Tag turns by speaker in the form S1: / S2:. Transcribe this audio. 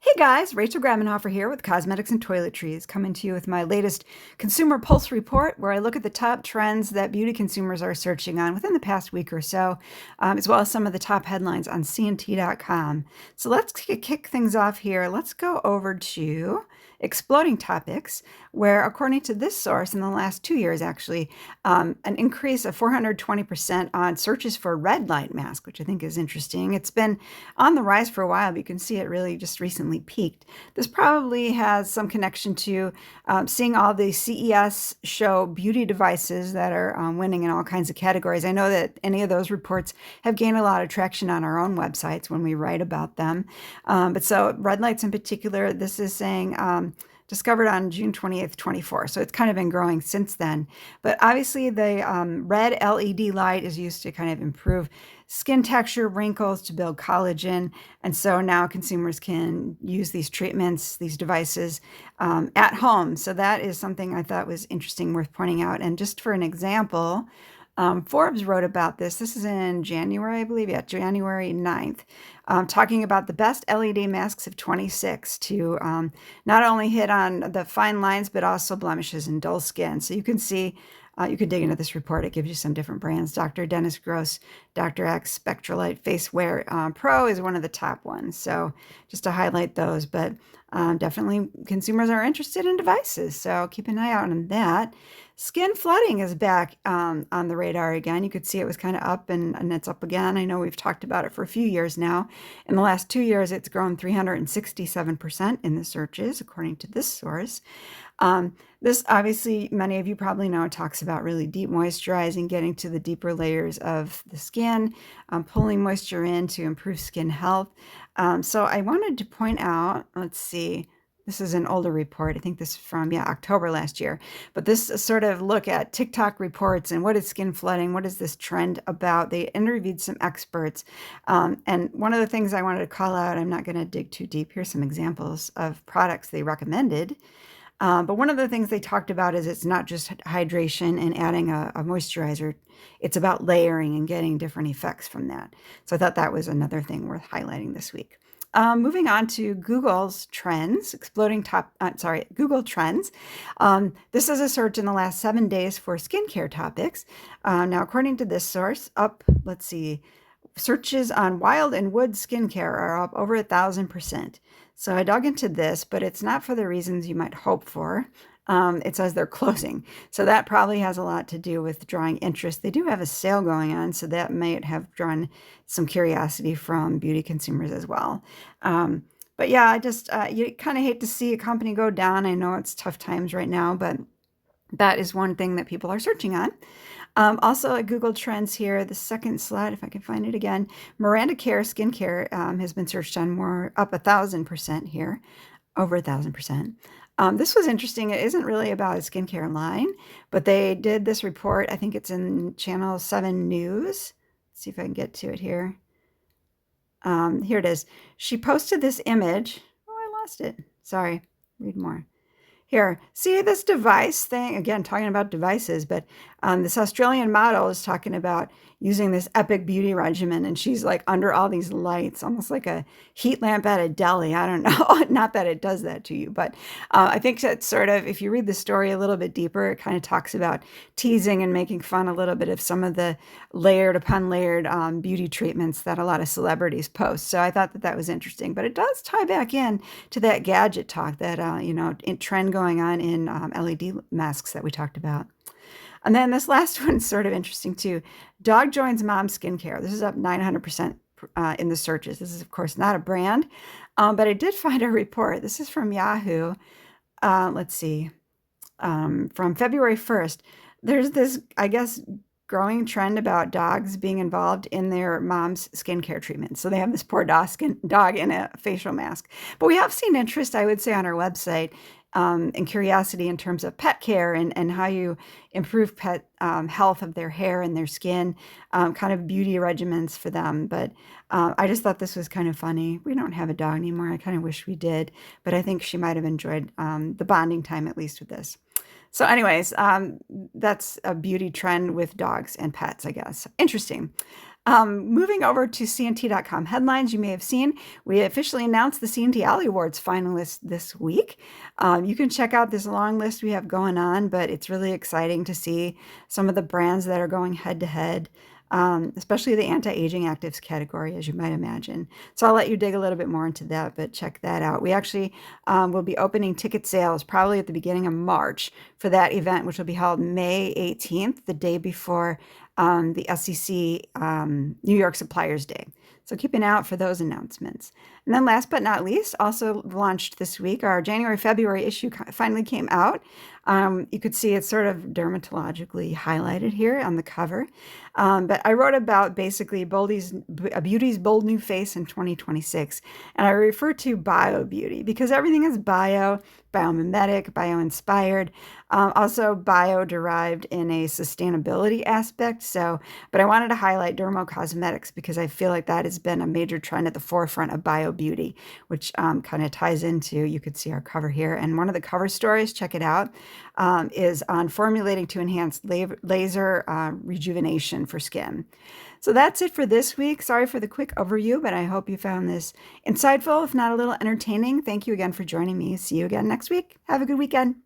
S1: Hey guys, Rachel Gramenhofer here with Cosmetics and Toiletries, coming to you with my latest Consumer Pulse report, where I look at the top trends that beauty consumers are searching on within the past week or so, as well as some of the top headlines on C&T.com. So let's kick things off here. Let's go over to Exploding Topics, where according to this source, in the last 2 years actually, an increase of 420% on searches for red light mask, which I think is interesting. It's been on the rise for a while, but you can see it really just recently peaked. This probably has some connection to seeing all the CES show beauty devices that are winning in all kinds of categories. I know that any of those reports have gained a lot of traction on our own websites when we write about them. But so red lights in particular, this is saying discovered on June 28th, 24. So it's kind of been growing since then. But obviously the red LED light is used to kind of improve skin texture, wrinkles, to build collagen. And so now consumers can use these treatments, these devices at home. So that is something I thought was interesting, worth pointing out. And just for an example, Forbes wrote about this. This is in January, I believe. Yeah, January 9th, talking about the best LED masks of 26 to not only hit on the fine lines, but also blemishes and dull skin. So you can see, you could dig into this report. It gives you some different brands. Dr. Dennis Gross, Dr. X, SpectraLite, FaceWare Pro is one of the top ones. So just to highlight those, but definitely consumers are interested in devices. So keep an eye out on that. Skin flooding is back on the radar again. You could see it was kind of up and it's up again. I know we've talked about it for a few years now. In the last 2 years, it's grown 367% in the searches, according to this source. This obviously, many of you probably know, talks about really deep moisturizing, getting to the deeper layers of the skin, pulling moisture in to improve skin health. So I wanted to point out, let's see, this is an older report. I think this is from, October last year. But this sort of look at TikTok reports and what is skin flooding? What is this trend about? They interviewed some experts. And one of the things I wanted to call out, I'm not going to dig too deep. Here's some examples of products they recommended. But one of the things they talked about is it's not just hydration and adding a moisturizer. It's about layering and getting different effects from that. So I thought that was another thing worth highlighting this week. Moving on to Google's trends, Google Trends. This is a search in the last 7 days for skincare topics. Now, according to this source, let's see, searches on wild and wood skincare are up over 1,000%. So I dug into this, but it's not for the reasons you might hope for. It says they're closing. So that probably has a lot to do with drawing interest. They do have a sale going on, so that might have drawn some curiosity from beauty consumers as well. But yeah, I just, you kind of hate to see a company go down. I know it's tough times right now, but that is one thing that people are searching on. Also at Google Trends here, the second slide, if I can find it again, Miranda Kerr skincare has been searched on more, up 1,000% here, over 1,000%. This was interesting. It isn't really about a skincare line, but they did this report. I think it's in Channel 7 News. Let's see if I can get to it here. Here it is. She posted this image. Oh, I lost it. Sorry. Read more. Here, see this device thing? Again, talking about devices, but this Australian model is talking about using this epic beauty regimen, and she's like under all these lights, almost like a heat lamp at a deli. I don't know. Not that it does that to you, but I think that sort of, if you read the story a little bit deeper, it kind of talks about teasing and making fun a little bit of some of the layered upon layered beauty treatments that a lot of celebrities post. So I thought that that was interesting, but it does tie back in to that gadget talk, that, trend going on in LED masks that we talked about. And then this last one's sort of interesting too. Dog joins mom skincare. This is up 900% in the searches. This is, of course, not a brand, but I did find a report. This is from Yahoo. Let's see, from February 1st. There's this, I guess, growing trend about dogs being involved in their mom's skincare treatment. So they have this poor dog in a facial mask. But we have seen interest, I would say, on our website, and curiosity in terms of pet care and how you improve pet health of their hair and their skin, kind of beauty regimens for them. But I just thought this was kind of funny. We don't have a dog anymore. I kind of wish we did, but I think she might have enjoyed the bonding time, at least with this. So anyways, that's a beauty trend with dogs and pets, I guess. Interesting. Moving over to C&T.com headlines, you may have seen we officially announced the C&T Alle Awards finalists this week. You can check out this long list we have going on, but it's really exciting to see some of the brands that are going head to head, especially the anti-aging actives category, as you might imagine. So I'll let you dig a little bit more into that, but check that out. We actually will be opening ticket sales probably at the beginning of March for that event, which will be held May 18th, the day before the SEC New York Suppliers Day. So keep an eye out for those announcements. And then last but not least, also launched this week, our January-February issue finally came out. You could see it's sort of dermatologically highlighted here on the cover. But I wrote about basically a beauty's bold new face in 2026. And I refer to bio beauty because everything is biomimetic, bio-inspired, also bio-derived in a sustainability aspect. But I wanted to highlight dermocosmetics because I feel like that has been a major trend at the forefront of bio beauty, which kind of ties into, you could see our cover here. And one of the cover stories, check it out, is on formulating to enhance laser rejuvenation for skin. So that's it for this week. Sorry for the quick overview, but I hope you found this insightful, if not a little entertaining. Thank you again for joining me. See you again next week. Have a good weekend.